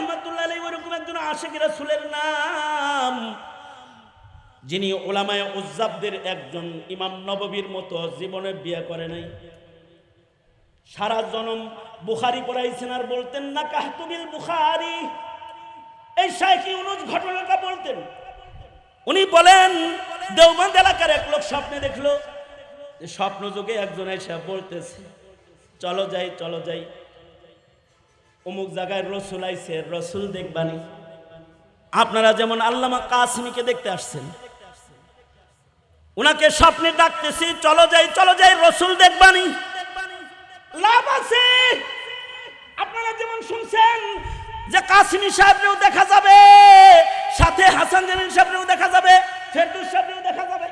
রহমাতুল্লাহ আলাইহি ওরকম একজন আশিক রাসূলের নাম, যিনি উলামায়ে উজ্জাবদের একজন, ইমাম নববীর মতো জীবনে বিয়ে করে নাই, সারা জনম বুখারী পড়াইছেন আর বলতেন না কাহতু বিল বুখারী। এই শাইখ ইউনুস ঘটনাটা বলতেন। উনি বলেন দেওবন্দ এলাকার এক লোক স্বপ্নে দেখলো, যে স্বপ্ন যুগে একজন এসে বলতেছে চলো যাই চলো যাই, অমুক জায়গায় রসুল আইছে, রসুল দেখবানি। আপনারা যেমন আল্লামা কাসিমিকে দেখতে আসছেন, উনাকে স্বপ্নে ডাকতেছি চলো যাই রসুল দেখবানি। লাভ আছে। আপনারা যেমন শুনছেন যে কাসিমি সাহেবরেও দেখা যাবে, সাথে হাসান জামিল সাহেবরেও দেখা যাবে, ফেরদৌস সাহেবরেও দেখা যাবে।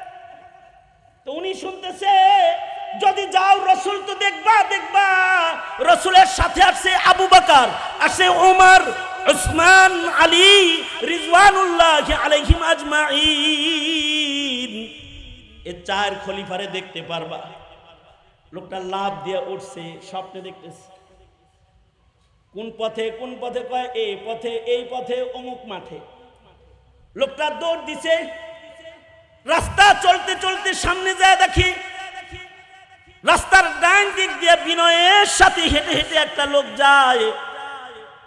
তো উনি শুনতেছে যদি যাও রসুল তো দেখবা। রসুলের সাথে আসছে আবু বকর, আসছে ওমর, উসমান, আলী রিজওয়ানুল্লাহ আলাইহিম আজমাইন। এই চার খলিফারে দেখতে পারবা। লোকটা লাভ দিয়ে উঠছে, স্বপ্নে দেখতেছে কোন পথে কয় এই পথে অমুক মাঠে। লোকটা দৌড় দিছে, রাস্তা চলতে চলতে সামনে যায় দেখি রাস্তার ডান দিক দিয়ে বিনয়ের সাথে হেঁটে হেঁটে একটা লোক যায়।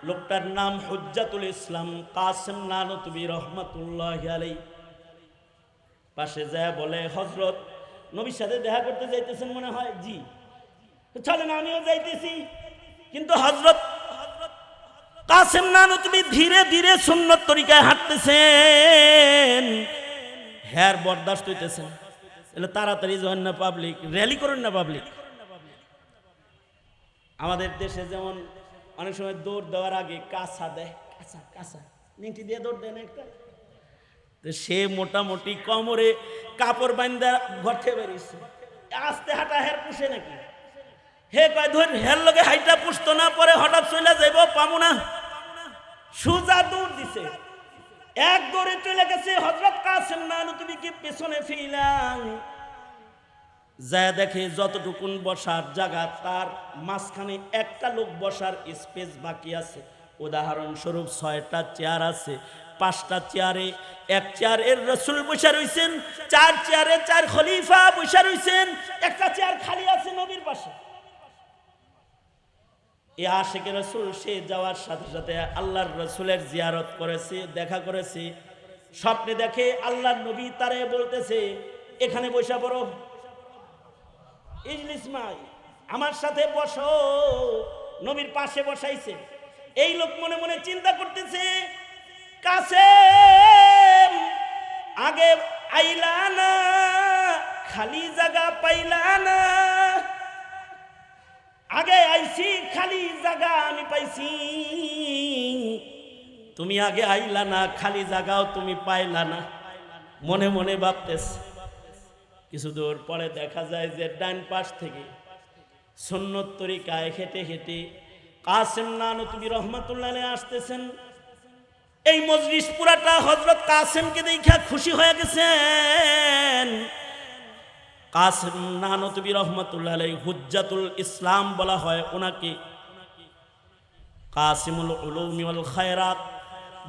লোকটার নাম হুজ্জাতুল ইসলাম কাসেম নানতুবি রহমাতুল্লাহি আলাইহি। পাশে যায় বলে হযরত নবীর সাথে দেখা করতে যাইতেছেন মনে হয়। জি চলেন আমিও যাইতেছি। কিন্তু হযরত কাসেম নানতুবি ধীরে ধীরে সুন্নত তরিকায় হাঁটতেছেন, হ্যার বরদাস্ত হইতেছেন। এলে তাড়াতাড়ি জয়েন না পাবলিক, র্যালি করেন না পাবলিক। আমাদের দেশে যেমন অনেক সময় দৌড় দেওয়ার আগে কাঁচা দেয়, কাঁচা নিংটি দিয়ে দৌড় দেয় না একটা, তো সে মোটামুটি কোমরে কাপড় বান্ধা ঘর থেকে বেরিয়েছে। আস্তে হাঁটা হের পুষে নাকি? হে কয় ধর হের লগে হাইটা পুষতো না, পরে হঠাৎ চলে যাইব পামু না। সুজা দৌড় দিছে, এক দৌড়ে চলে গেছে হযরত কাসেম নানতুবিকে পেছনে ফিরলাম। যা দেখে যতটুকুন বসার জায়গা তার মাঝখানে একটা লোক বসার স্পেস বাকি আছে। উদাহরণস্বরূপ 6টা চেয়ার আছে, 5টা চেয়ারে এক চেয়ারের রসুল বসে রইছেন, 4 চেয়ারে 4 খলিফা বসে রইছেন, একটা চেয়ার খালি আছে নবীর পাশে। এ আশিক রসুল সে যাওয়ার সাথে সাথে আল্লাহর রসুলের জিয়ারত করেছে, দেখা করেছে। স্বপ্নে দেখে আল্লাহর নবী তারে বলতেছে এখানে বসা পড়ো, ইজলিস মাই, আমার সাথে বসো। নবীর পাশে বসাইছে। এই লোক মনে মনে চিন্তা করতেছে কাসেম আগে আইলা না, খালি জায়গা পাইলা না। আগে আইছি খালি জায়গা আমি পাইছি, তুমি আগে আইলা না, খালি জায়গাও তুমি পাইলা না। মনে মনে ভাবতেছে। কিছু দূর পরে দেখা যায় যে ডান পাশ থেকে সুন্নত তরিকায় হেঁটে হেঁটে কাসেম নানতুবি রহমাতুল্লাহ আলাইহি আসতেছেন। এই মজলিস পুরাটা হযরত কাসেমকে দেখা খুশি হয়ে গেছেন। কাসেম নানতুবি রহমাতুল্লাহ আলাইহি হুজ্জাতুল ইসলাম বলা হয় ওনাকে, কাসিমুল উলুম ওয়াল খায়রাত,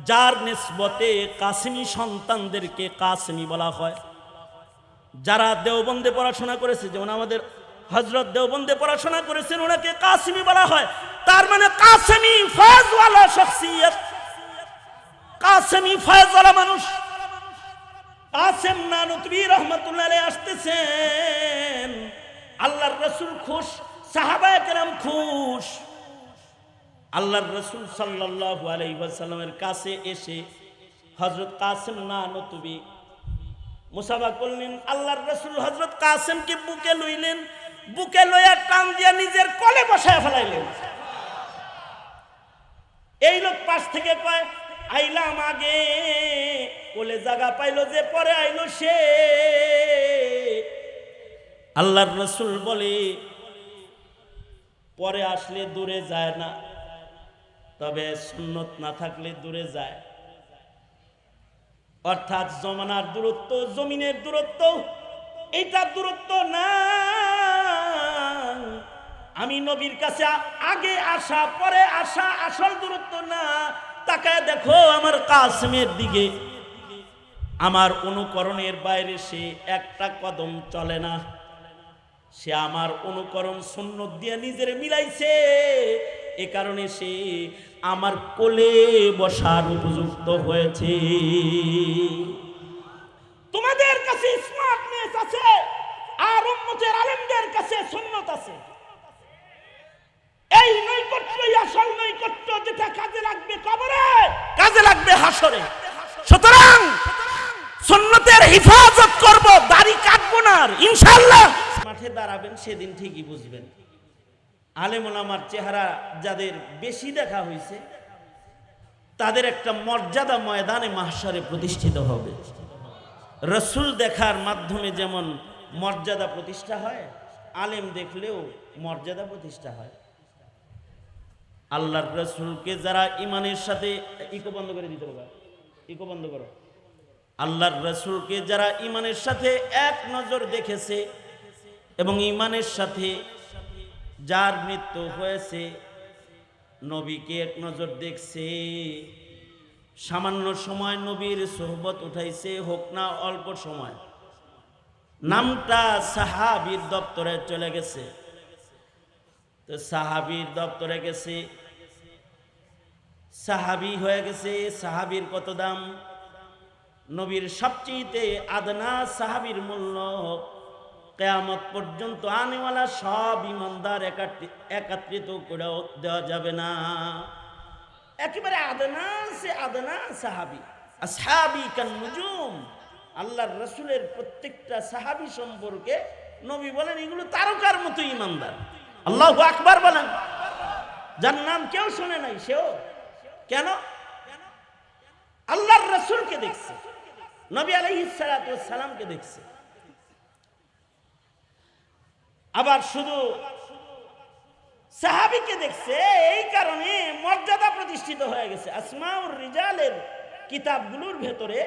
যার নিসবতে কাসেমি সন্তানদেরকে কাসেমি বলা হয়। যারা দেওবন্দে পড়াশোনা করেছে, যেমন আমাদের হযরত দেওবন্দে পড়াশোনা করেছেন, ওনাকে কাসেমি বলা হয়। তার মানে কাসেমি ফয়জওয়ালা শখসিয়ত, কাসেমি ফয়জওয়ালা মানুষ। কাসেম নানতুবি রহমাতুল্লাহ আলাইহি আসতেছেন, আল্লাহর রাসূল খুশ, সাহাবায়ে কেরাম খুশ। আল্লাহর রাসূল সাল্লাল্লাহু আলাইহি ওয়াসাল্লামের কাছে এসে হযরত কাসেম নানতুবি মুসাফা করলেন। আল্লাহর রাসূল হযরত কাসেমকে বুকে লইলেন, বুকে লইয়া টান দিয়া নিজের কোলে বসায় ফেলাইলেন। এই লোক পাশ থেকে কয় আইলাম আগে, কোলে জায়গা পাইলো যে পরে আইলো সে। আল্লাহর রাসূল বলে পরে আসলে দূরে যায় না, তবে সুন্নত না থাকলে দূরে যায়। অর্থাৎ জমানার দূরত্ব, জমিনের দূরত্ব, এইটা দূরত্ব না। আমি নবীর কাছে আগে আসা পরে আসা আসল দূরত্ব না। তাকায় দেখো আমার কাসেমের দিকে, আমার অনুকরণের বাইরে সে একটা কদম চলে না। সে আমার অনুকরণ সুন্নত দিয়ে নিজের মিলাইছে, এ কারণে সে আমার কোলে বসার উপযুক্ত হয়েছে। তোমাদের কাছে স্মার্টনেস আছে, আর উম্মতের আলেমদের কাছে সুন্নত আছে। এই নৈকট্যই আসল নৈকট্য, যেটা কাজে লাগবে কবরে, কাজে লাগবে হাসরে। সুতরাং সুন্নতের হিফাজত করব, দাড়ি কাটবো না ইনশাআল্লাহ। মাঠে দাঁড়াবেন সেদিন ঠিকই বুঝবেন আলেম ওলামার চেহারা যাদের বেশি দেখা হয়েছে তাদের একটা মর্যাদা ময়দানে মাহশারে প্রতিষ্ঠিত হবে। রসুল দেখার মাধ্যমে যেমন মর্যাদা প্রতিষ্ঠা হয়, আলেম দেখলেও মর্যাদা প্রতিষ্ঠা হয়। আল্লাহর রসুলকে যারা ইমানের সাথে, ইকো বন্ধ করে দিতে হবে, ইকো বন্ধ করো। আল্লাহর রসুলকে যারা ইমানের সাথে এক নজর দেখেছে এবং ইমানের সাথে যার মৃত্যু হয়েছে, নবীকে এক নজর দেখছে, সামান্য সময় নবীর সোহবত উঠাইছে, হোক না অল্প সময়, নামটা সাহাবীর দপ্তরে চলে গেছে। তো সাহাবীর দপ্তরে গেছে, সাহাবী হয়ে গেছে। সাহাবীর কত দাম? নবীর সবচেয়ে আদনা সাহাবীর মূল্য কিয়ামত পর্যন্ত আনেওয়ালা সব ইমানদার একত্রিত করে দেওয়া যাবে না। একেবারে আদনা সে আদনা সাহাবী, আসহাবী কান নুজুম। আল্লাহর রাসূলের প্রত্যেকটা সাহাবী সম্পর্কে নবী বলেন এগুলো তারকার মতো ইমানদার। আল্লাহু আকবার বলেন। যার নাম কেউ শুনে নাই সেও। কেন? আল্লাহর রাসূলকে দেখছে, নবী আলাইহিস সালাতু ওয়াস সালামকে দেখছে। আবার শুধু সাহাবীকে দেখছে, এই কারণে মর্যাদা প্রতিষ্ঠিত হয়ে গেছে। আসমাউর রিজালের কিতাবগুলোর ভেতরে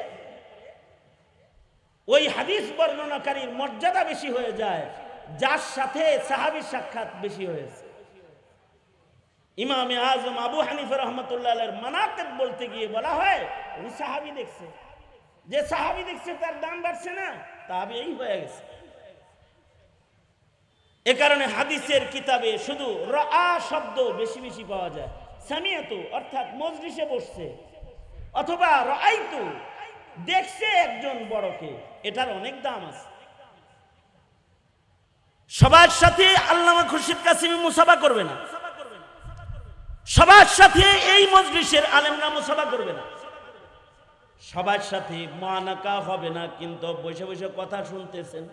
ওই হাদিস বর্ণনাকারীর মর্যাদা বেশি হয়ে যায় যার সাথে সাহাবীর সাক্ষাৎ বেশি হয়েছে। ইমামে আজম আবু হানিফা রাহমাতুল্লাহ আলাইহির মানাকিব বলতে গিয়ে বলা হয় উনি সাহাবী দেখছে। যে সাহাবী দেখছে তার দাম বাড়ছে না, তাবেঈ হয়ে গেছে। এ কারণে হাদিসের কিতাবে শুধু রাআ শব্দ বেশি বেশি পাওয়া যায়। সামিয়াতু অর্থাৎ মজলিসে বসছে, অথবা রাআইতু দেখছে একজন বড়কে, এটার অনেক দাম আছে। সবার সাথে আল্লামা খুরশিদ কাসেমী মুসাফা করবে না, সবার সাথে এই মজলিসের আলেমরা মুসাফা করবে না, সবার সাথে মুআনাকা হবে না, কিন্তু বসে বসে কথা শুনতেছেন।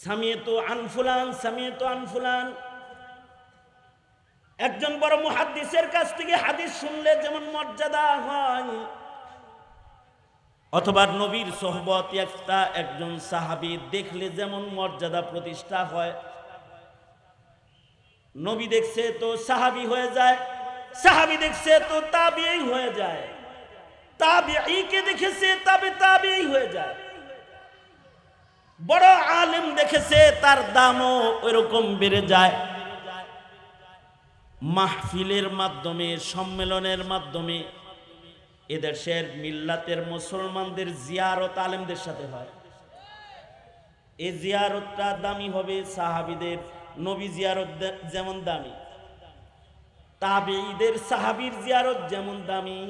সামিয়াতু আন ফুলান, সামিয়াতু আন ফুলান। একজন বড় মুহাদ্দিসের কাছ থেকে হাদিস শুনলে যেমন মর্যাদা হয়, অথবা নবীর সোহবত একজন সাহাবী দেখলে যেমন মর্যাদা প্রতিষ্ঠা হয়। নবী দেখছে তো সাহাবী হয়ে যায়, সাহাবী দেখছে তো তাবেঈ হয়ে যায়, তাবেঈকে দেখেছে তাবেঈ হয়ে যায়। বড় আলেম দেখেছে তার দামও ওইরকম বেড়ে যায়। মাহফিলের মাধ্যমে, সম্মেলনের মাধ্যমে এদেশের মিল্লাতের মুসলমানদের জিয়ারত আলেমদের সাথে হয়। এই জিয়ারতটা দামি হবে সাহাবীদের। নবী জিয়ারত যেমন দামি, তাবেঈদের সাহাবীর জিয়ারত যেমন দামি,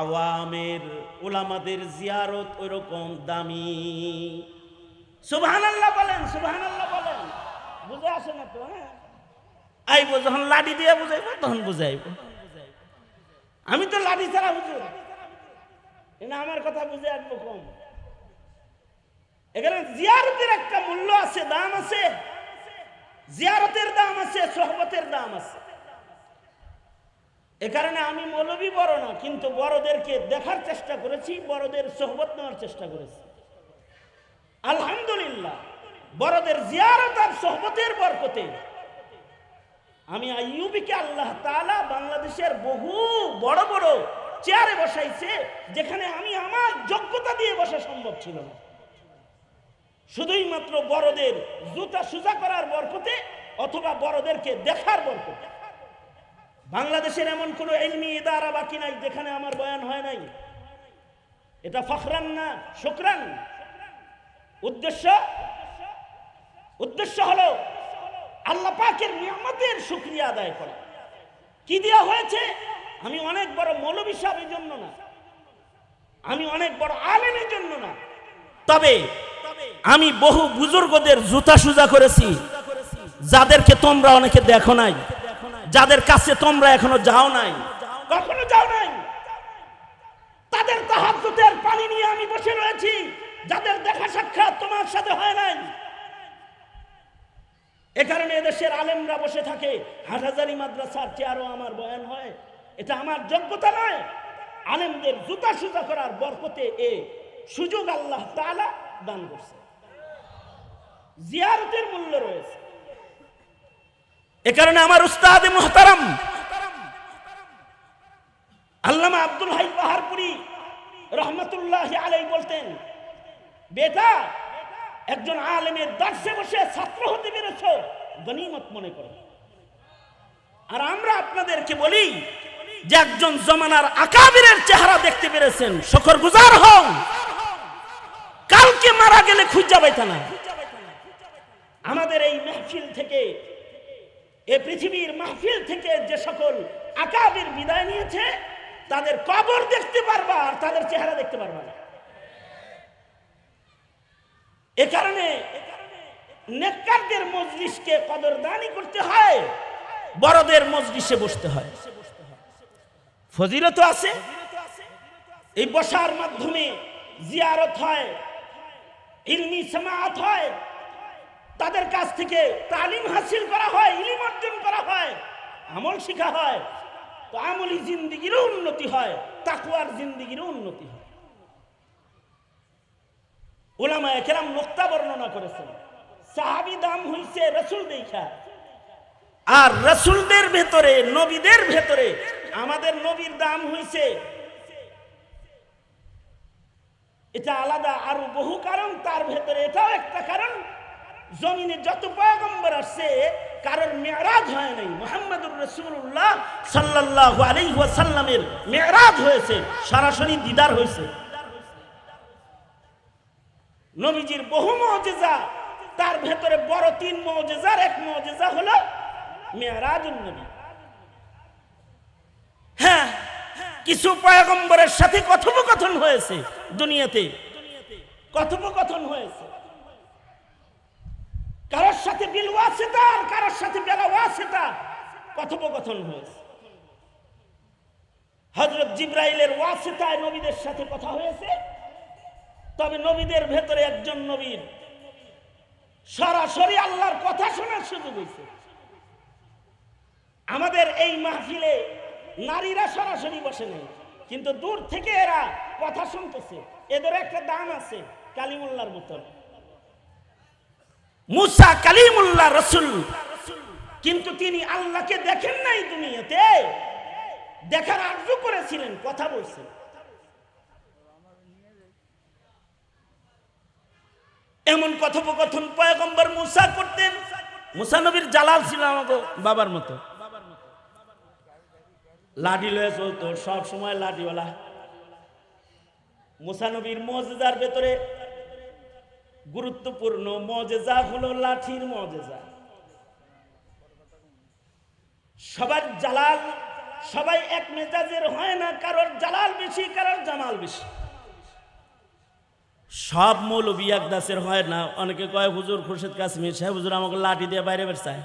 আওয়ামের উলামাদের জিয়ারত ওইরকম দামি। সুবহানাল্লাহ বলেন, সুবহানাল্লাহ বলেন। বুঝে আসে না তো? হ্যাঁ, আইবো যখন লাঠি দিয়ে বুঝাইব তখন বুঝাইব। আমি তো লাঠি ছাড়া বুঝি না, আমার কথা বুঝে আসবো কম। এখানে জিয়ারতের একটা মূল্য আছে, দাম আছে। জিয়ারতের দাম আছে, সোহবতের দাম আছে। এ কারণে আমি মৌলবী বড় না, কিন্তু বড়দেরকে দেখার চেষ্টা করেছি, বড়দের সোহবত নেওয়ার চেষ্টা করেছি। আলহামদুলিল্লাহ, বড়দের জিয়ারত আর সোহবতের বরকতে আমি আইয়ুবীকে আল্লাহ তাআলা বাংলাদেশের বহু বড় বড় চেয়ারে বসাইছে, যেখানে আমি আমার যোগ্যতা দিয়ে বসা সম্ভব ছিল না। শুধুই মাত্র বড়দের জুতা সুজা করার বরকতে, অথবা বড়দেরকে দেখার বরকতে। বাংলাদেশের এমন কোনো ইলমি ইদারা বাকি নাই যেখানে আমার বয়ান হয় নাই। এটা ফখরান না শুকরান। উদ্দেশ্য হলো আল্লাহ পাকের নিয়ামতের শুকরিয়া আদায় করা। কি দেওয়া হয়েছে? আমি অনেক বড় মৌলভী সাহেবের জন্য না, আমি অনেক বড় আলেমের জন্য না, তবে আমি বহু বুজুর্গদের জুতা সুজা করেছি, যাদেরকে তোমরা অনেকে দেখো নাই, যাদের কাছে তোমরা এখনো যাও নাই, কখনো যাও নাই। তাদের তাহাজ্জুদের পানি নিয়ে আমি বসে রয়েছি, যাদের দেখা সাক্ষাৎ তোমার সাথে হয় নাই। এ কারণে এদেশের আলেমরা বসে থাকে, হাটহাজারী মাদ্রাসার চেয়ারও আমার বয়ান হয়। এটা আমার যোগ্যতা নয়, আলেমদের জুতা সুজা করার বরকতে এ সুযোগ আল্লাহ তাআলা দান করছে। জিয়ারতের মূল্য রয়েছে। এ কারণে আমার উস্তাদ মুহতারাম আল্লামা আব্দুল হাই পাহাড়পুরি রহমতুল্লাহি আলাইহি বলতেন, বেটা একজন আলেমের দার্সে বসে ছাত্র হতে পেরেছো গনিমত মনে করো। আর আমরা আপনাদেরকে বলি যে একজন জমানার আকাবিরের চেহারা দেখতে পেরেছেন, শুকরগুজার হও। কালকে মারা গেলে খুঁজা পাইতা না। আমাদের এই মাহফিল থেকে, এই পৃথিবীর মাহফিল থেকে যে সকল আকাবির বিদায় নিয়েছে, তাদের কবর দেখতে পারবা আর তাদের চেহারা দেখতে পারবা না। এ কারণে নেককারদের মজলিসকে কদরদানি করতে হয়, বড়দের মজলিসে বসতে হয়। ফজিলত আছে, এই বসার মাধ্যমে জিয়ারত হয়, ইলমি সামাআত হয়, তাদের কাছ থেকে তালিম হাসিল করা হয়, ইলম অর্জন করা হয়, আমল শিখা হয়। তো আমলি জিন্দেগিরও উন্নতি হয়, তাকওয়ার জিন্দেগিরও উন্নতি হয়। উলামায়ে কেরাম নুকতা বর্ণনা করেছেন, সাহাবী দাম হইছে রাসূল দেখা, আর রাসূলদের ভেতরে, নবীদের ভেতরে আমাদের নবীর দাম হইছে, এটা আলাদা আরো বহু কারণ। তার ভেতরে এটাও একটা কারণ, জমিনে যত পয়গম্বর আসছে কারোর মেরাজ হয় নাই। মুহাম্মদুর রাসূলুল্লাহ সাল্লাল্লাহু আলাইহি ওয়াসাল্লামের মেরাজ হয়েছে, সরাসরি দিদার হয়েছে। নবীজির বহু মুজিজা, তার ভেতরে বড় তিন মুজিজার এক মুজিজা হলো মেরাজুন নবী। হ্যাঁ, কিছু পয়গম্বরের সাথে কথোপকথন হয়েছে, দুনিয়াতে কথোপকথন হয়েছে, কারোর সাথে বিল ওয়াসিতা আর কারোর সাথে বেলা ওয়াসিতা কথোপকথন হয়েছে। হযরত জিবরাইলের ওয়াসিতায় নবীদের সাথে কথা হয়েছে, তবে নবীদের ভেতরে একজন নবীর সরাসরি আল্লাহর কথা শোনার সুযোগ হয়েছে। আমাদের এই মাহফিলে নারীরা সরাসরি বসে নাই, কিন্তু দূর থেকে এরা কথা শুনতেছে। এদের একটা দাম আছে, কালিমুল্লাহর মতো। মুসা কালিমুল্লাহ রাসূল, কিন্তু তিনি আল্লাহকে দেখেন নাই, দুনিয়াতে দেখার আরজু করেছিলেন, কথা বলছেন। এমন কথোপকথন পয়গম্বর মুসা করতেন। মুসা নবীর জালাল ছিল আমাকে বাবার মতো, লাঠি লয়ে চলতো, সব সময় লাঠিওয়ালা। মুসা নবীর মুজিজার ভেতরে গুরুত্বপূর্ণ মুজিজা হলো লাঠির মুজিজা। সবার জালাল, সবাই এক মেজাজের হয় না, কারোর জালাল বেশি, কারোর জামাল বেশি। সব মৌলবি এক দাসের হয় না। অনেকে কয় হুজুর খুরশেদ কাশ্মীর সাহেব হুজুর আমাকে লাঠি দিয়ে বাইরে বেরছায়।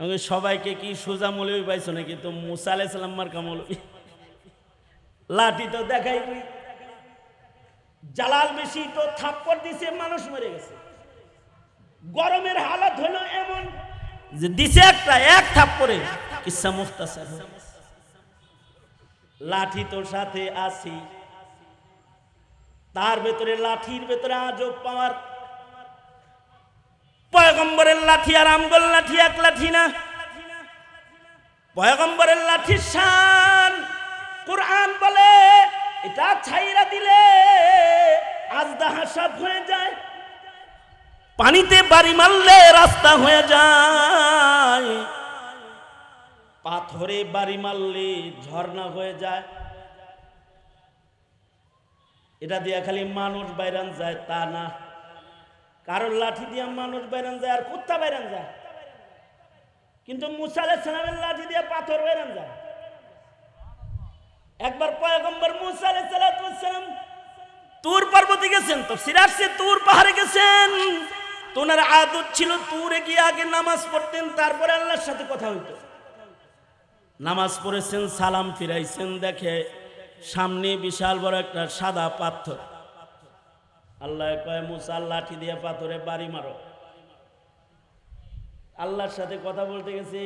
আমাকে সবাইকে কি সোজা মৌলবি পাইছো নাকি? তো মুসা আলাইহিস সালাম মার্কা মৌলবি, লাঠি তো দেখাই। জালাল বেশি তো থাপ্পড় দিছে, মানুষ মরে গেছে। গরমের হালত হলো এমন যে দিছে একটা, এক থাপ্পড়ে কিসসা মুখতাসার। লাঠি তোর সাথে আসি, তার ভেতরে লাঠির ভেতরে আজব পাওয়ার। পয়গম্বরের লাঠি আর আমগোল লাঠি এক লাঠি না। পয়গম্বরের লাঠির শান কুরআন বলে এটা ছাইরা দিলে আজদাহা সাপ হয়ে যায়, পানিতে বাড়ি মারলে রাস্তা হয়ে যায়, পাথরে বাড়ি মারলে ঝর্ণা হয়ে যায়। এটা দিয়ে খালি মানুষ বাইরান যায় তা না, কারোর লাঠি দিয়ে মানুষ বাইরান যায় আর কুত্তা বাইরান যায়, কিন্তু মুসা আলাইহিস সালামের লাঠি দিয়ে পাথর বাইরান যায়। একবার পয়গম্বর মুসা আলাইহিস সালাম তুর পর্বতে গেছেন, তো সিরাজে তুর পাহাড়ে গেছেন, তো ওনার আদত ছিল তুরে গিয়ে আগে নামাজ পড়তেন, তারপরে আল্লাহর সাথে কথা হইতো। নামাজ পড়েছেন, সালাম ফিরাইছেন, দেখে সামনে বিশাল বড় একটা সাদা পাথর। আল্লাহ কয় মুসা লাঠি দিয়ে পাথরে বাড়ি মারো। আল্লাহর সাথে কথা বলতে গেছে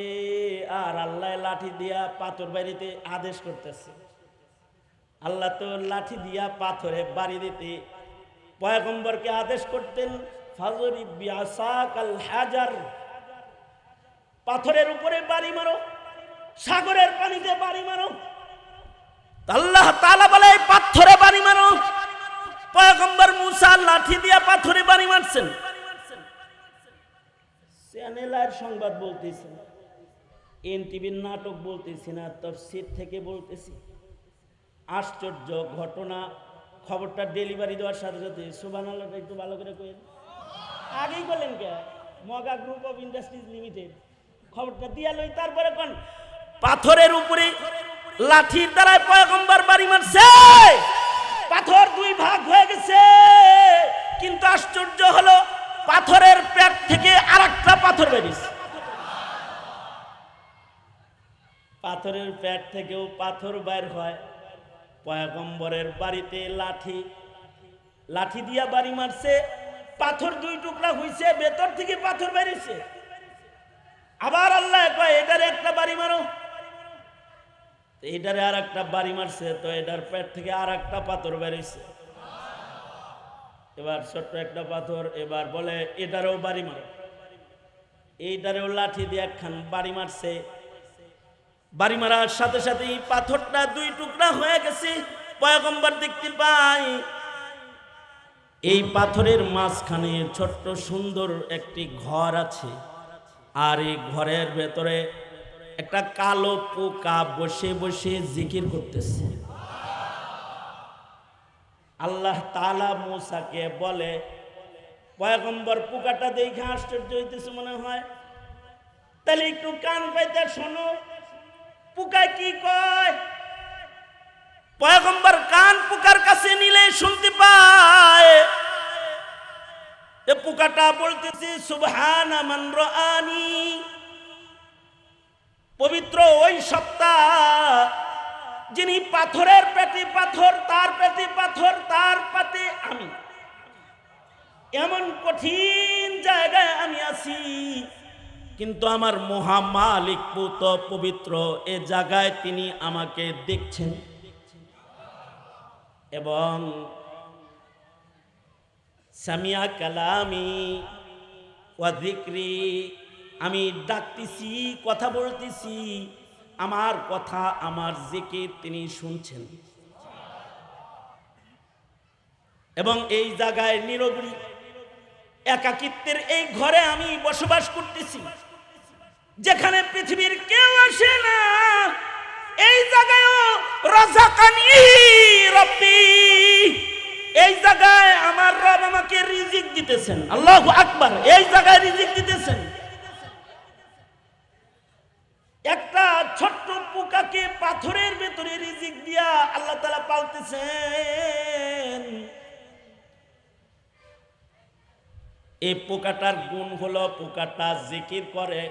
আর আল্লাহ লাঠি দিয়া পাথর বাড়িতে আদেশ করতেছে। আল্লাহ তো লাঠি দিয়া পাথরে বাড়ি দিতে পয়গম্বরকে আদেশ করতেন, ফাজরিব বিআসাকাল হাজার, পাথরের উপরে বাড়ি মারো, সাগরের পানিতে বাড়ি মারো। আল্লাহ তাআলা বলে পাথরে বাড়ি মারো। পয়গম্বর মুসা লাঠি দিয়া পাথরে বাড়ি মারছেন। চ্যানেলের সংবাদ বলতেছি, এনটিভির নাটক বলতেছি না, তাফসীর থেকে বলতেছি। আশ্চর্য ঘটনা। খবরটা ডেলিভারি দেওয়ার সাথে সাথে সুবহানাল্লাহটা একটু ভালো করে কইেন। আগেই বলেন কে মগা গ্রুপ অফ ইন্ডাস্ট্রিজ লিমিটেড, খবরটা দিয়া লই তারপরে কোন পাথরের উপরে লাঠির দ্বারা পয়গম্বর বাড়ি মারছে। পাথর দুই ভাগ হয়ে গেছে, কিন্তু আশ্চর্য হলো পাথরের পেট থেকে আরেকটা পাথর বেরিয়েছে। পাথরের পেট থেকেও পাথর বাইর হয়। পয়গম্বরের বাড়িতে লাঠি দিয়া বাড়ি মারছে, পাথর দুই টুকরা হইছে, ভেতর থেকে পাথর বেরিয়েছে। আবার আল্লাহ কয় এটারে একটা বাড়ি মারো, এটারে আর একটা বাড়ি মারছে, তো এটার পেট থেকে আর একটা পাথর বেরিয়েছে। এবার ছোট্ট একটা পাথর, এবার বলে এটারেও বাড়ি মারো। এইটারেও লাঠি দিয়ে একখান বাড়ি মারছে। বাড়ি মারার সাথে সাথে পাথরটা দুই টুকরা হয়ে গেছে। পয়গম্বর দেখতে পাই এই পাথরের মাঝখানে ছোট্ট সুন্দর একটি ঘর আছে, আর এই ঘরের ভেতরে একটা কালো পোকা বসে বসে জিকির করতেছে। আল্লাহ তাআলা মুসাকে বলে, পয়গম্বর পোকাটা দেখে আশ্চর্য হইতেছে মনে হয়, তাহলে একটু কান পাইতে শোনো পোকা কি কয়। পয়গম্বর কান পোকার কাছে নিলে শুনতে পায় এ পোকাটা বলতেছে সুবহানা মান রাআনি, পবিত্র ওই সত্তা যিনি পাথরের পেটে পাথর, তার পেটে পাথর, তার পাতে আমি, এমন কঠিন জায়গায় আমি আছি, কিন্তু আমার মহামালিক পুত পবিত্র এ জায়গায় তিনি আমাকে দেখছেন। এবং সামিয়া কালামি ওয়া যিকরি, আমি ডাকতেছি, কথা বলতেছি, আমার কথা, আমার জিকির তিনি শুনছেন। এবং এই জায়গায় নিরবলি একাকিত্বের এই ঘরে আমি বসবাস করতেছি, যেখানে পৃথিবীর কেউ আসে না। এই জায়গায়ও রাযাকানি রব্বি, এই জায়গায় আমার রব আমাকে রিজিক দিতেছেন। আল্লাহু আকবার। এই জায়গায় রিজিক দিতেছেন। একটা ছোট্ট পোকাকে পাথরের ভেতরে রিজিক দিয়া আল্লাহ তাআলা পালতেছেন। এই পোকাটার গুণ হলো পোকাটা জিকির করে।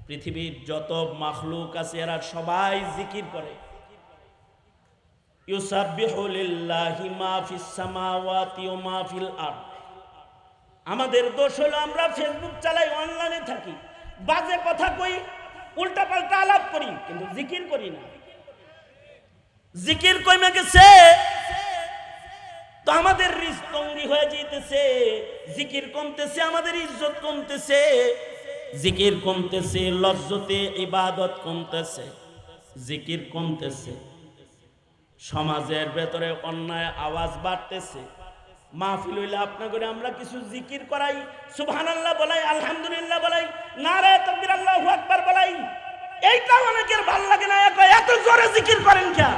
পৃথিবীর যত মাখলুক আছে এরা সবাই জিকির করে। ইউসাব্বিহু লিল্লাহি মা ফিস সামাওয়াতি ওয়া মা ফিল আরদ। আমাদের দোষ হলো আমরা ফেসবুক চালাই, অনলাইনে থাকি, বাজে কথা কই, উল্টা পাল্টা আলাপ করি, কিন্তু জিকির করি না। জিকির কমে গেছে তো আমাদের রিজক তঙ্গি হয়ে যাইতেছে, জিকির কমতেছে, আমাদের ইজ্জত কমতেছে, জিকির কমতেছে, লজ্জতে ইবাদত কমতেছে, জিকির কমতেছে, সমাজের ভেতরে অন্যায় আওয়াজ বাড়তেছে। মাহফিল হইলে আপনাদের আমরা কিছু জিকির করাই, সুবহানাল্লাহ বলাই, আলহামদুলিল্লাহ বলাই, নারে তাকবীর, আল্লাহু আকবার বলাই, এইটা অনেকের ভাল লাগে না, এত জোরে জিকির করেন কেন,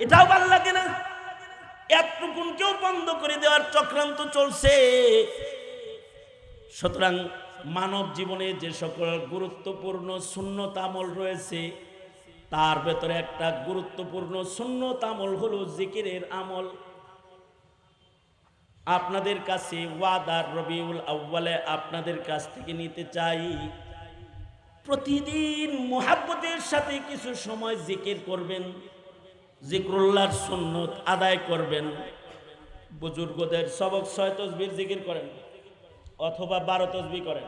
এটাও ভাল লাগে না। এতটুকুনকেও বন্ধ করে দেওয়ার চক্রান্ত চলছে। সুতরাং মানব জীবনে যে সকল গুরুত্বপূর্ণ সুন্নত আমল রয়েছে, তার ভেতরে একটা গুরুত্বপূর্ণ সুন্নত আমল হলো জিকিরের আমল। আপনাদের কাছে ওয়াদার রবিউল আউয়ালে আপনাদের কাছ থেকে নিতে চাই, প্রতিদিন মুহাব্বতের সাথে কিছু সময় জিকির করবেন, জিকরুল্লাহর সুন্নত আদায় করবেন। বুজুর্গদের সবক 6 তাসবিহ জিকির করেন অথবা 12 তাসবিহ করেন,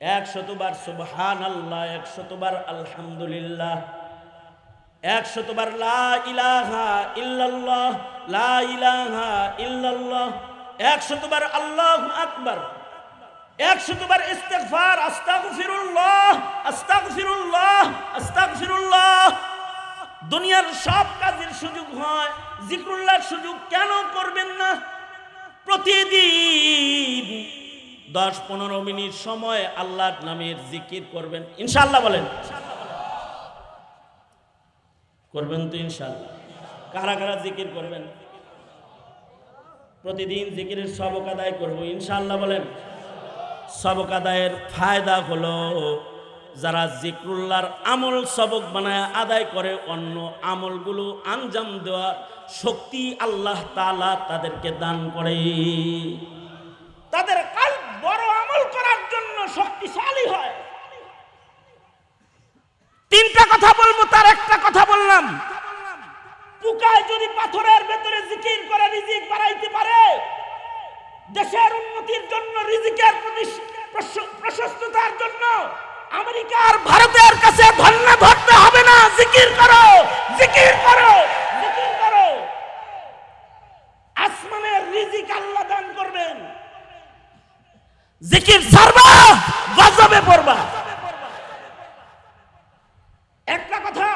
100 বার সুবহানাল্লাহ, 100 বার আলহামদুলিল্লাহ, 100 বার লা ইলাহা ইল্লাল্লাহ, লা ইলাহা ইল্লাল্লাহ, 100 বার আল্লাহু আকবার, 100 বার ইস্তিগফার, আস্তাগফিরুল্লাহ আস্তাগফিরুল্লাহ আস্তাগফিরুল্লাহ। দুনিয়ার সব কাজের সুযোগ হয়, জিকরুল্লাহর সুযোগ কেন করবেন না? প্রতিদিন 10-15 মিনিট সময় আল্লাহর নামের জিকির করবেন, ইনশাআল্লাহ বলেন। করবেন তো ইনশাআল্লাহ? কারা কারা জিকির করবেন? প্রতিদিন জিকিরের সবক আদায় করব ইনশাআল্লাহ বলেন। সবক আদায়ের ফায়দা হলো, যারা জিকরুল্লাহর আমল সবক বানায় আদায় করে, অন্য আমলগুলো আঞ্জাম দেওয়া শক্তি আল্লাহ তাআলা তাদেরকে দান করে। তাদের কলব বড় আমল করার জন্য শক্তিশালী হয়। 3টা কথা বলবো, তার একটা কথা বললাম। পোকায় যদি পাথরের ভেতরে জিকির করে রিজিক বাড়াইতে পারে, দেশের উন্নতির জন্য, রিজিকের প্রশস্ততার জন্য আমেরিকা আর ভারতের কাছে ধন্য ধরতে হবে না। জিকির করো, জিকির করো, জিকির করো। আসমানের রিজিক আল্লাহ দান করবেন। জিকির ছাড়বা, গজবে পড়বা। একটা কথা।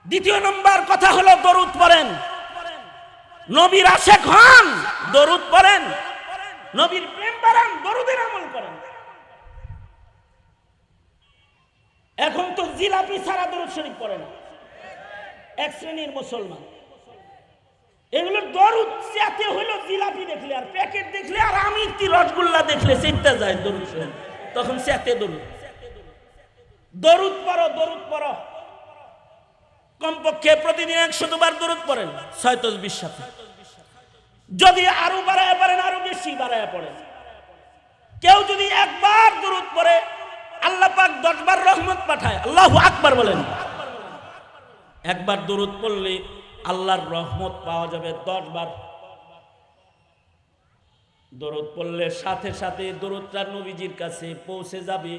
দ্বিতীয় নম্বর কথা হলো দরুদ পড়েন। নবীর আশিক হন, দরুদ পড়েন। নবীর প্রেম বাড়ান, দরুদের আমল করেন। এখন তো জিলাপি ছাড়া দরুদ শরীফ পড়ে না এক শ্রেণীর মুসলমান। এগুলো দরুদ চেতে হলো জিলাপি দেখলে, আর প্যাকেট দেখলে, আর আমিত্তি রসগোল্লা দেখলে চেতে যায় দরুদ শরীফ, তখন চেতে দরুদ। দরুদ পড়ো, দরুদ পড়ো। কমপক্ষে প্রতিদিন 100 বার দরুদ পড়েন 6 তাসবিহ সাথে। যদি আরো বাড়ায় পারেন, আরো বেশি বাড়ায় পড়েন। কেউ যদি একবার দরুদ পড়ে, আল্লাহ পাক 10 বার রহমত পাঠায়। আল্লাহু আকবার বলেন। একবার দরুদ পড়লে আল্লাহর রহমত পাওয়া যাবে 10 বার। দরুদ পড়লে সাথে সাথে দরুদটা নবীজির কাছে পৌঁছে যাবে।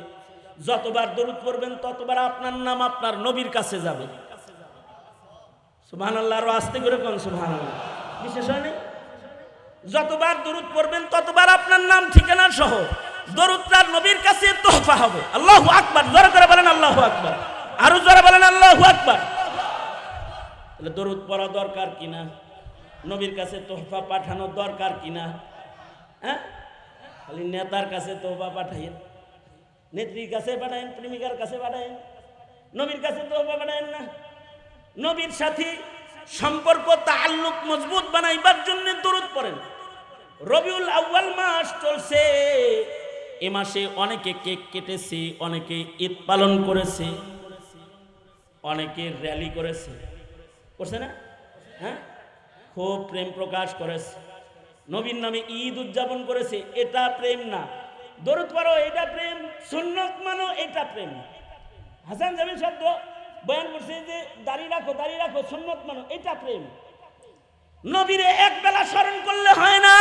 যতবার দরুদ পড়বেন ততবার আপনার নাম আপনার নবীর কাছে যাবে। সুবহানাল্লাহ। আরো আস্তে করে কোন সুবহানাল্লাহ। বিশেষ হয় নাই? যতবার দরুদ পড়বেন ততবার আপনার নাম ঠিকানা সহ দরুদটা নবীর কাছে তোহফা হবে। আল্লাহু আকবার। জোরে করে বলেন আল্লাহু আকবার। আরো জোরে বলেন আল্লাহু আকবার। তাহলে দরুদ পড়া দরকার কিনা? নবীর কাছে তোহফা পাঠানো দরকার কিনা? হ্যাঁ, খালি নেতার কাছে তোহফা পাঠাইন, নেত্রীর কাছে পাঠাইন, প্রেমিকার কাছে পাঠাইন, নবীর কাছে তোহফা পাঠাইন না। নবীর সাথে সম্পর্ক তাআল্লুক মজবুত বানাইবার জন্য দরুদ পড়েন। রবিউল আউয়াল মাস চলছে, এ মাসে অনেকে কেক কেটেছে, অনেকে ঈদ পালন করেছে, অনেকে র্যালি করেছে, করছে না? হ্যাঁ, খুব প্রেম প্রকাশ করেছে, নবীর নামে ঈদ উদযাপন করেছে। এটা প্রেম না। দরুদ পড়ো, এটা প্রেম। সুন্নত মানো, এটা প্রেম। হাসান জামিল সাহেব বয়ান করছে যে দাড়ি রাখো, দাড়ি রাখো, সুন্নত মানো, এটা প্রেম। নবীরে এক বেলা স্মরণ করলে হয় না,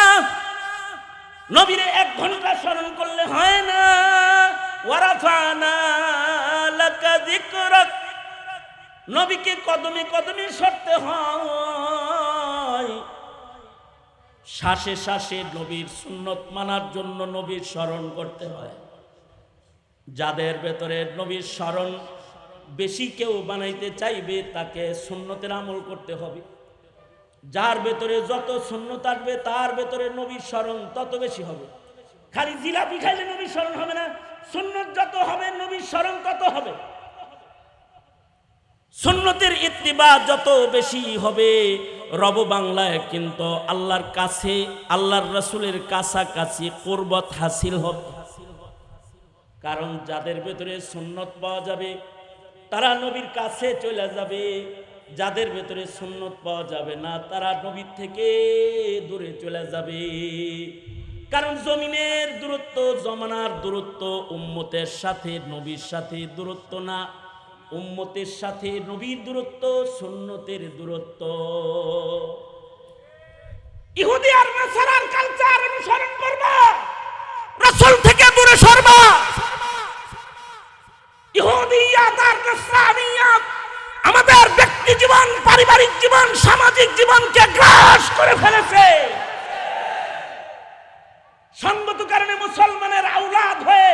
নবীরে 1 ঘন্টা স্মরণ করলে হয় না। ওয়ারাফানা লাকা যিকরাক, নবীকে কদমে কদমে সরতে হয়। শ্বাসে শ্বাসে নবীর সুন্নত মানার জন্য নবীর স্মরণ করতে হয়। যাদের ভেতরে নবীর স্মরণ বেশি কেউ বানাইতে চাইবে, তাকে সুন্নতের আমল করতে হবে। যার ভেতরে যত সুন্নত আসবে, তার ভেতরে নবীর স্মরণ তত বেশি হবে। খালি জিলাপি খাইলে নবীর স্মরণ হবে না, সুন্নত যত হবে নবীর স্মরণ তত হবে, সুন্নতের ইত্তিবা যত বেশি হবে, রব বাংলায় কিন্তু আল্লাহর কাছে, আল্লাহর রাসূলের কাছাকাছি কুরবত হাসিল হবে। কারণ যাদের ভেতরে সুন্নত পাওয়া যাবে তারা নবীর কাছে চলে যাবে, যাদের ভেতরে সুন্নত পাওয়া যাবে না তারা নবীর থেকে দূরে চলে যাবে। কারণ জমিনের দূরত্ব, জমানার দূরত্ব উম্মতের সাথে নবীর সাথে দূরত্ব না, উম্মতের সাথে নবীর দূরত্ব সুন্নতের দূরত্ব। ইহুদি আর নাসারার কালচার অনুসরণ করবা, রাসূল থেকে দূরে সরবা। ইহুদিয়াত আর নাসরানিয়াত আমাদের ব্যক্তি জীবন, পারিবারিক জীবন, সামাজিক জীবনকে গ্রাস করে ফেলেছে। সঙ্গত কারণে মুসলমানের আওলাদ হয়ে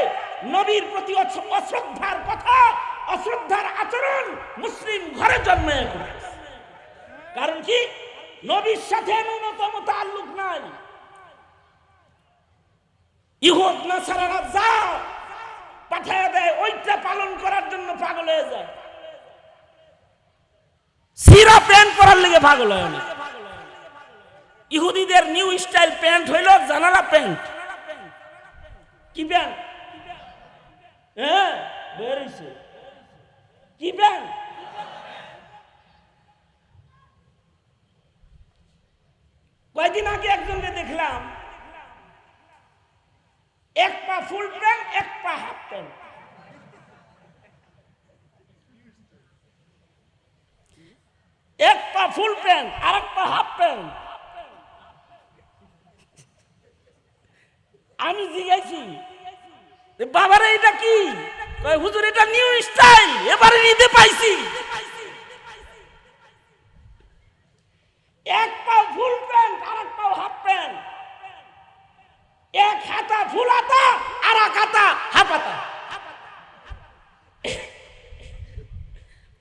নবীর প্রতি অশ্রদ্ধার কথা, অশ্রদ্ধার আচরণ মুসলিম ঘরে জন্মে। কারণ কি? নবীর সাথে ন্যূনতম তাল্লুক নাই। ইহুদ নাসারারা যা পাঠায় দেয় ওইটা পালন করার জন্য পাগল হয়ে যায়। সিরা প্যান্ট পরার লেগে পাগল হয় অনেক। ইহুদিদের নিউ স্টাইল প্যান্ট হইল জানালা প্যান্ট। কি প্যান্ট? হ্যাঁ বের হইছে। কি প্যান্ট? কয়েকদিন আগে একজনকে দেখলাম এক পা ফুল প্যান্ট, এক পা হাফ প্যান্ট। এক পা ফুল প্যান্ট আর এক পা হাফ প্যান্ট। আমি জিজ্ঞাসি বাবারে এটা কি? হুজুর এটা নিউ স্টাইল, এবারে ঈদে পাইছি। এক পা ফুল প্যান্ট আর এক পা হাফ প্যান্ট, এক হাতা ফুল হাতা আর এক হাতা হাফ হাতা।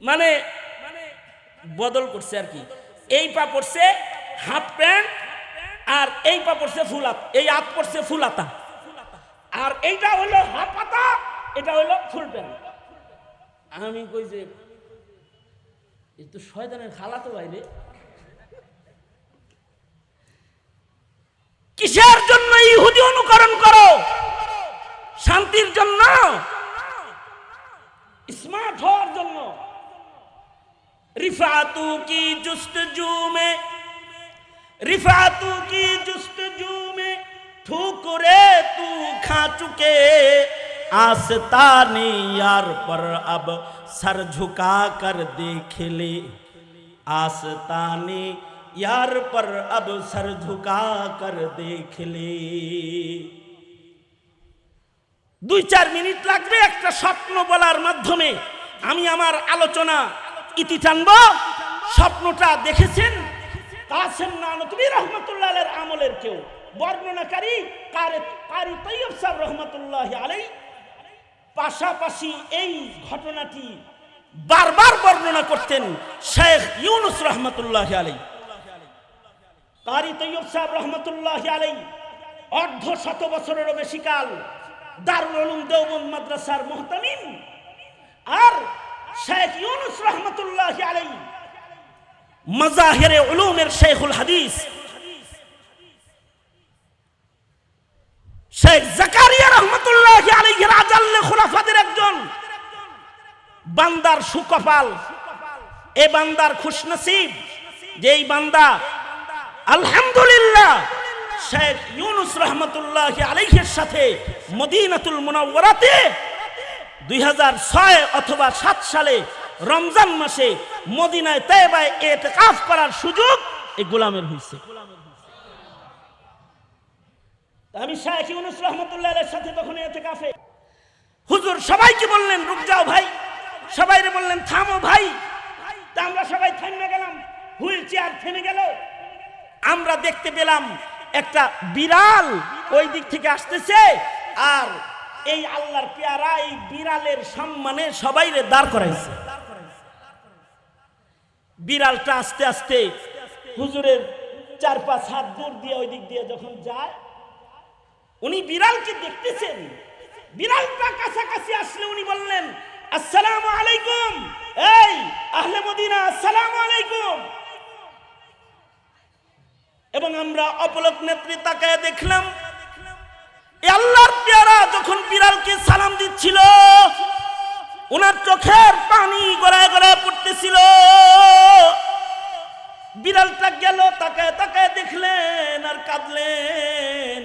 মানে বদল করছে আর কি। এই পা পড়ছে হাফ প্যান্ট আর এই পা পড়ছে ফুল হাতা, এই হাত পড়ছে ফুল হাতা, আর এইটা হলো হাফ হাতা, এটা হলো ফুল প্যান্ট। আমি কই যে এই তো শয়তানের খালা তো বাইরে। কিসের জন্য ইহুদি অনুকরণ করো? শান্তির জন্য, স্মার্ট হওয়ার জন্য। रिफातू की जुस्तजू में, रिफातू की जुस्तजू में ठुकरे तू खा चुके, आस्ताने यार पर अब सर झुका कर देख ले, आस्ताने यार पर अब सर झुका कर देख ले। 2-4 মিনিট লাগবে একটা স্বপ্ন বলার মাধ্যমে আমি আমার আলোচনা ইতি টানব। স্বপ্নটা দেখেছেন কাসেম নানতুবি রহমাতুল্লাহ আলাইহির আমলের কেউ বর্ণনাকারী কারি তৈয়ব সাহেব রহমাতুল্লাহ আলাইহি পাশাপাশি এই ঘটনাটি বারবার বর্ণনা করতেন শেখ ইউনুস রহমাতুল্লাহ আলাইহি। কারি তৈয়ব সাহেব রহমাতুল্লাহ আলাইহি অর্ধ শত বছরেরও বেশি কাল দারুল উলুম দেওবন্দ মাদ্রাসার মুহতামিম, আর শেখ ইউনুস রহমাতুল্লাহ আলাইহি মাজাহিরে উলুমের শেখুল হাদিস, শেখ জাকারিয়া রহমাতুল্লাহ আলাইহি রাজাল্লে খুলাফাদের একজন। বান্দার সুকপাল, এ বান্দার খুশনসিব যে এই বান্দা আলহামদুলিল্লাহ শেখ ইউনুস রহমাতুল্লাহ আলাইহির সাথে মদিনাতুল মুনাওয়ারাতে 2006 অথবা 7 সালে রমজান মাসে মদিনায় তায়েবায় ইতিকাফ করার সুযোগ এই গোলামের হয়েছে। আমি শেখ ইউনুস রহমাতুল্লাহ আলাইহির সাথে তখন ইতিকাফে, হুজুর সবাইকে বললেন রুক যাও ভাই, সবাইরে বললেন থামো ভাই। তা আমরা সবাই থেমে গেলাম, হুইল চেয়ার থেমে গেল। আমরা দেখতে পেলাম একটা বিড়াল ওই দিক থেকে আসতেছে, আর এই আল্লাহর পেয়ারা এই বিড়ালের সম্মানে সবাইরে দাঁড় করাইছে। বিড়ালটা আস্তে আস্তে হুজুরের 4-5 হাত দূর দিয়ে ওই দিক দিয়ে যখন যায়, উনি বিড়ালকে দেখতেছেন বিড়ালটা কাছাকাছি আসলে উনি বললেন, আসসালামু আলাইকুম, এই আহলে মদিনা, আসসালামু আলাইকুম। এবং আমরা অপলক নেত্রে তাকায় দেখলাম, আল্লাহর পেয়ারা যখন বিড়ালকে সালাম দিচ্ছিল, ওনার চোখের পানি গড়ায় গড়ায় পড়তেছিল। বিড়ালটা গেল, তাকায় তাকায় দেখলেন আর কাঁদলেন।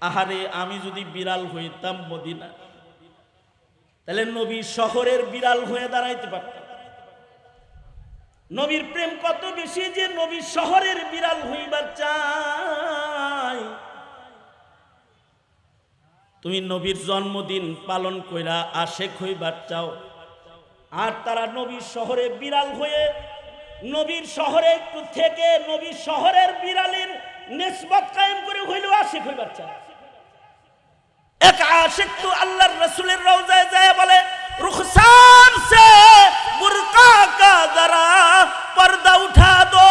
আহারে, আমি যদি বিড়াল হইতাম মদিনা, তাহলে নবীর শহরের বিড়াল হয়ে দাঁড়াইতে পারতাম। নবীর প্রেম কত বেশি যে নবীর শহরের বিড়াল হইবার চাই। তুমি নবীর জন্মদিন পালন কইরা আশেক হইবার চাও, আর তারা নবীর শহরে বিড়াল হয়ে নবীর শহরে একটু থেকে নবীর শহরের বিড়ালের নিসবত কায়েম করে হইলেও আশেক হইবার চায়। এক আশিক তো আল্লাহর রাসূলের রওজায় যায় বলে, रुखसार से बुरका का जरा पर्दा उठा दो,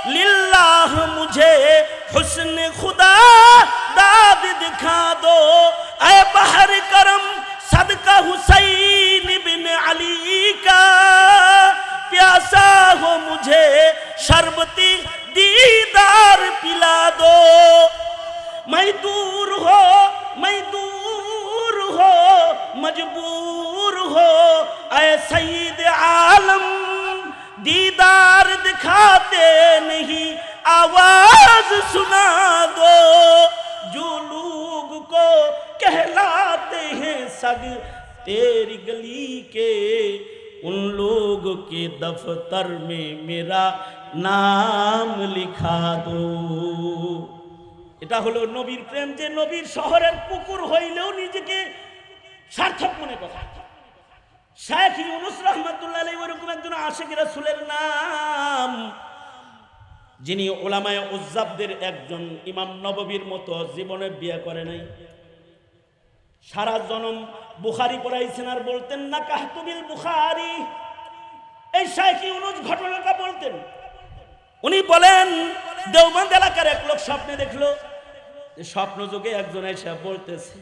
लिल्लाह मुझे हुस्न खुदा दाद दिखा दो, ऐ बहर करम सदका हुसैन बिन अली का, प्यासा हो मुझे शरबती दीदार पिला दो, मैं दूर हो मजबूर हो, ऐ सईद आलम दीदार दिखाते नहीं, आवाज सुना दो, जो लोग को कहलाते हैं सग तेरी गली के, उन लोग के दफ्तर में मेरा नाम लिखा दो। এটা হলো নবীর প্রেম, যে নবীর শহরের কুকুর হইলেও নিজেকে সার্থক মনে করে। শাইখ ইউনুস রাহমাতুল্লাহ আলাইহি ওরকম একজন আশিক রাসূলের নাম, যিনি উলামায়ে উজ্জাবদের একজন, ইমাম নববীর মতো জীবনে বিয়ে করে নাই, সারা জনম বুখারী পড়াইছেন আর বলতেন না কাহতু বিল বুখারী। এই শাইখ ইউনুস ঘটনাটা বলতেন। উনি বলেন, দেওবন্দ এলাকার এক লোক স্বপ্নে দেখলো, স্বপ্ন যুগে একজন এসে বলতেছে,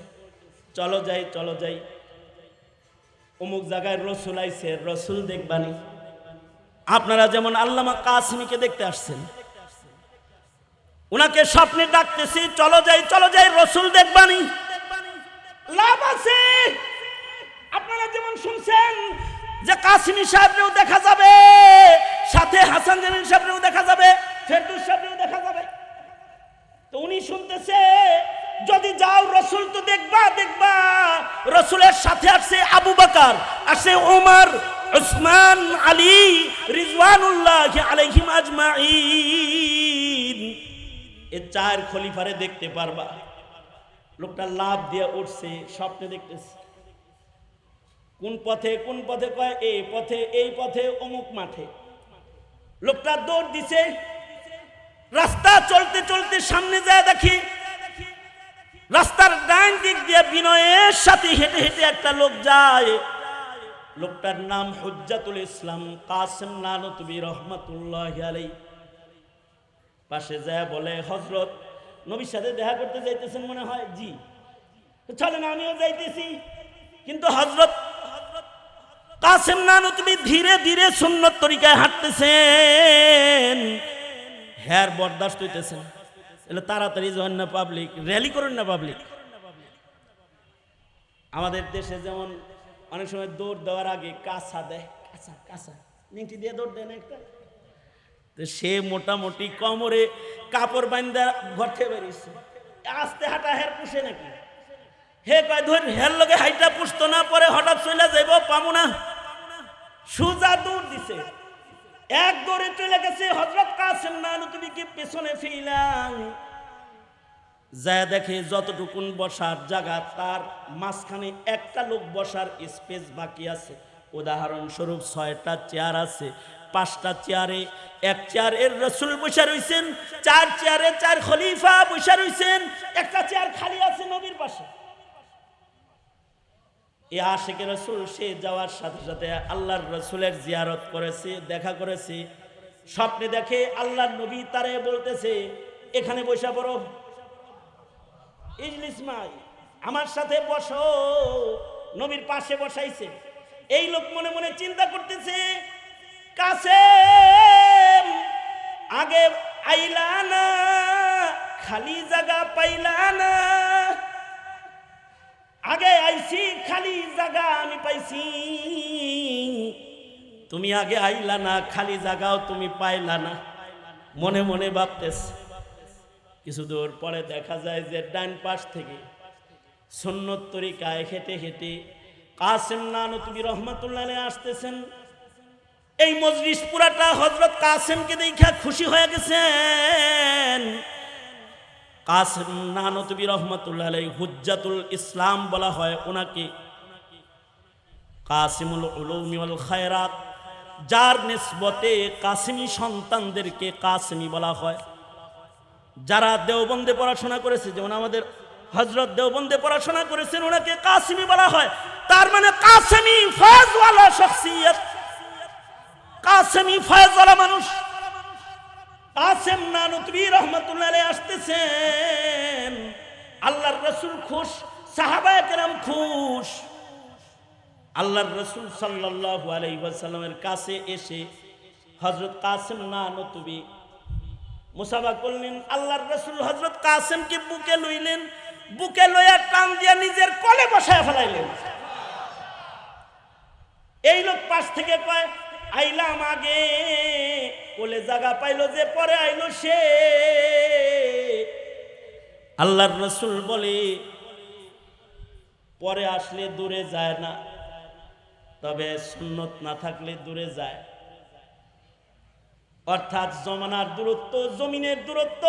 চলো যাই অমুক জায়গায় রসুল আইছে, রসুল দেখবানি। আপনারা যেমন আল্লামা কাসিমিকে দেখতে আসছেন, উনাকে স্বপ্নে ডাকতেছি, চলো যাই রসুল দেখবানি। লাভ আছে। আপনারা যেমন শুনছেন যে কাসিমি সাহেবকেও দেখা যাবে, সাথে হাসান জামিল সাহেবকেও দেখা যাবে, ফেরদৌস সাহেবকেও দেখা যাবে। তো উনি শুনতেছে, যদি যাও রসুল তো দেখবা। রসুলের সাথে আসছে আবু বকর, আসছে ওমর, উসমান, আলী রিজওয়ানুল্লাহ আলাইহিম আজমাইন। এই চার খলিফারে দেখতে পারবা। লোকটা লাভ দিয়ে উঠছে, স্বপ্নে দেখতেছে। কোন পথে কয় এই পথে অমুক মাঠে। লোকটা দৌড় দিছে, রাস্তা চলতে সামনে যায় দেখি রাস্তার ডান দিক দিয়ে বিনয়ের সাথে হেঁটে একটা লোক যায়। লোকটার নাম হুজ্জাতুল ইসলাম কাসেম নানতুবি রহমাতুল্লাহি আলাইহি। পাশে যায় বলে, হযরত নবীর সাথে দেখা করতে যাইতেছেন মনে হয়? জি। চলেন আমিও যাইতেছি। কিন্তু হযরত কাসেম নানতুবি ধীরে ধীরে সুন্নত তরিকায় হাঁটতেছেন, হ্যার বরদাস্ত হইতেছেন। এলে তাড়াতাড়ি যখন না পাবলিক র্যালি করেন না পাবলিক। আমাদের দেশে যেমন অনেক সময় দৌড় দেওয়ার আগে কাঁচা দেয়, কাঁচা নিংটি দিয়ে দৌড় দেয় না একটা, তো সে মোটামুটি কোমরে কাপড় বান্ধা ঘর থেকে বেরিয়েছে। আস্তে হাঁটা হের পুষে নাকি? হে কয় ধর হের লগে হাইটা পুষতো না, পরে হঠাৎ চলে যাইব পামু না, সুজা দৌড় দিছে। এক দৌড়ে চলে গেছে হযরত কাসেম নানতুবিকে পেছনে ফেলাম। যায় দেখে যতটুকুন বসার জায়গা, তার মাঝখানে একটা লোক বসার স্পেস বাকি আছে। উদাহরণস্বরূপ 6টা চেয়ার আছে, 5টা চেয়ারে এক চেয়ারের রাসূল বসে রইছেন, 4 চেয়ারে 4 খলিফা বসে রইছেন, একটা চেয়ার খালি আছে নবীর পাশে। এই আশিক রাসূল সে যাওয়ার সাথে সাথে আল্লাহর রাসূলের জিয়ারত করেছে, দেখা করেছে। স্বপ্নে দেখে আল্লাহর নবী তারে বলতেছে, এখানে বসে পড়ো, ইজলিস মাই, আমার সাথে বসো, নবীর পাশে বসাইছে। এই লোক মনে মনে চিন্তা করতেছে, কাসেম আগে আইলা না, খালি জায়গা পাইলা না, আগে আইছি খালি জায়গা আমি পাইছি, তুমি আগে আইলা না, খালি জায়গাও তুমি পাইলা না। মনে মনে ভাবতেছে। কিছু দূর পরে দেখা যায় যে ডান পাশ থেকে সুন্নত তরিকায় হেঁটে হেঁটে কাসেম নানতুবি রহমাতুল্লাহ আলাইহি আসতেছেন। এই মজলিস পুরাটা হযরত কাসেমকে দেখা খুশি হয়ে গেছেন। কাসেম নানতুবি রহমাতুল্লাহ আলাইহি হুজ্জাতুল ইসলাম বলা হয় ওনাকে, কাসিমুল উলুমি ওয়াল খায়রাত, যার নিসবতে কাসেমি সন্তানদেরকে কাসেমি বলা হয়। যারা দেওবন্দে পড়াশোনা করেছে, যেমন আমাদের হযরত দেওবন্দে পড়াশোনা করেছেন, ওনাকে কাসেমি বলা হয়। তার মানে কাসেমি ফয়জওয়ালা শখসিয়ত, কাসেমি ফয়জওয়ালা মানুষ। কাসেম নানতুবি রহমাতুল্লাহ আলাইহি আসতেছেন, আল্লাহর রাসূল খুশ, সাহাবায়ে কেরাম খুশ। আল্লাহর রাসূল সাল্লাল্লাহু আলাইহি ওয়াসাল্লামের কাছে এসে হযরত কাসেম নানতুবি মুসাফা করলেন। আল্লাহর রাসূল হযরত কাসেমকে বুকে লইলেন, বুকে লইয়া টান দিয়া নিজের কোলে বসায় ফেলাইলেন। এই লোক পাশ থেকে কয়, আইলাম আগে, কোলে জায়গা পাইলো যে পরে আইলো সে। আল্লাহর রাসূল বলে, পরে আসলে দূরে যায় না, তবে সুন্নত না থাকলে দূরে যায়। অর্থাৎ জমানার দূরত্ব, জমিনের দূরত্ব,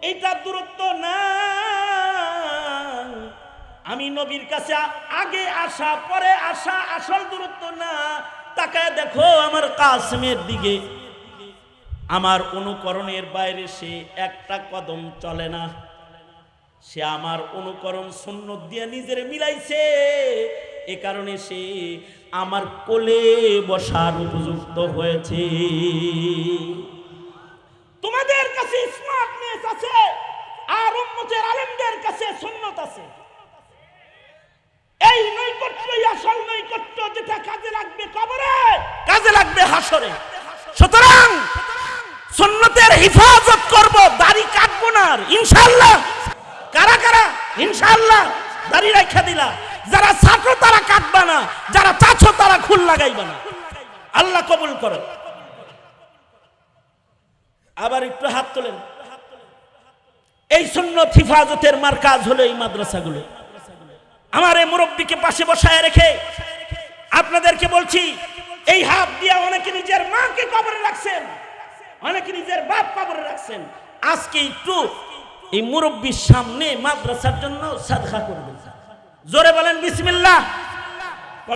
এইটা দূরত্ব না। আমি নবীর কাছে আগে আসা পরে আসা আসল দূরত্ব না। তাকায় দেখো আমার কাসেমের দিকে, আমার অনুকরণের বাইরে সে একটা কদম চলে না। সে আমার অনুকরণ সুন্নত দিয়ে নিজের মিলাইছে, এ কারণে সে আমার কোলে বসার উপযুক্ত হয়েছে। তোমাদের কাছে স্মার্টনেস আছে, আর উম্মতের আলেমদের কাছে সুন্নত আছে। এই নৈকট্যই আসল নৈকট্য, যেটা কাজে লাগবে কবরে, কাজে লাগবে হাসরে। সুতরাং সুন্নতের হিফাজত করব, দাড়ি কাটবো না ইনশাআল্লাহ। কারা কারা ইনশাআল্লাহ দাড়ি রাখা দিলা? যারা ছাত্র তারা কাটবা না, যারা চাচ্ছো তারা খুল লাগাইবা না। আল্লাহ কবুল করেন। আবার একটু হাত তোলেন। এই সুন্নত হিফাজতের মারকাজ হলো এই মাদ্রাসাগুলো। আমার এই মুরব্বীকে পাশে বসায় রেখে আপনাদেরকে বলছি, এই হাত দিয়ে অনেকে নিজের মাকে কবরে রাখছেন, অনেকে নিজের বাপ কবরে রাখছেন। আজকে একটু এই মুরব্বীর সামনে মাদ্রাসার জন্য সাদকা করবেন। জোরে বলেন বিসমিল্লাহ।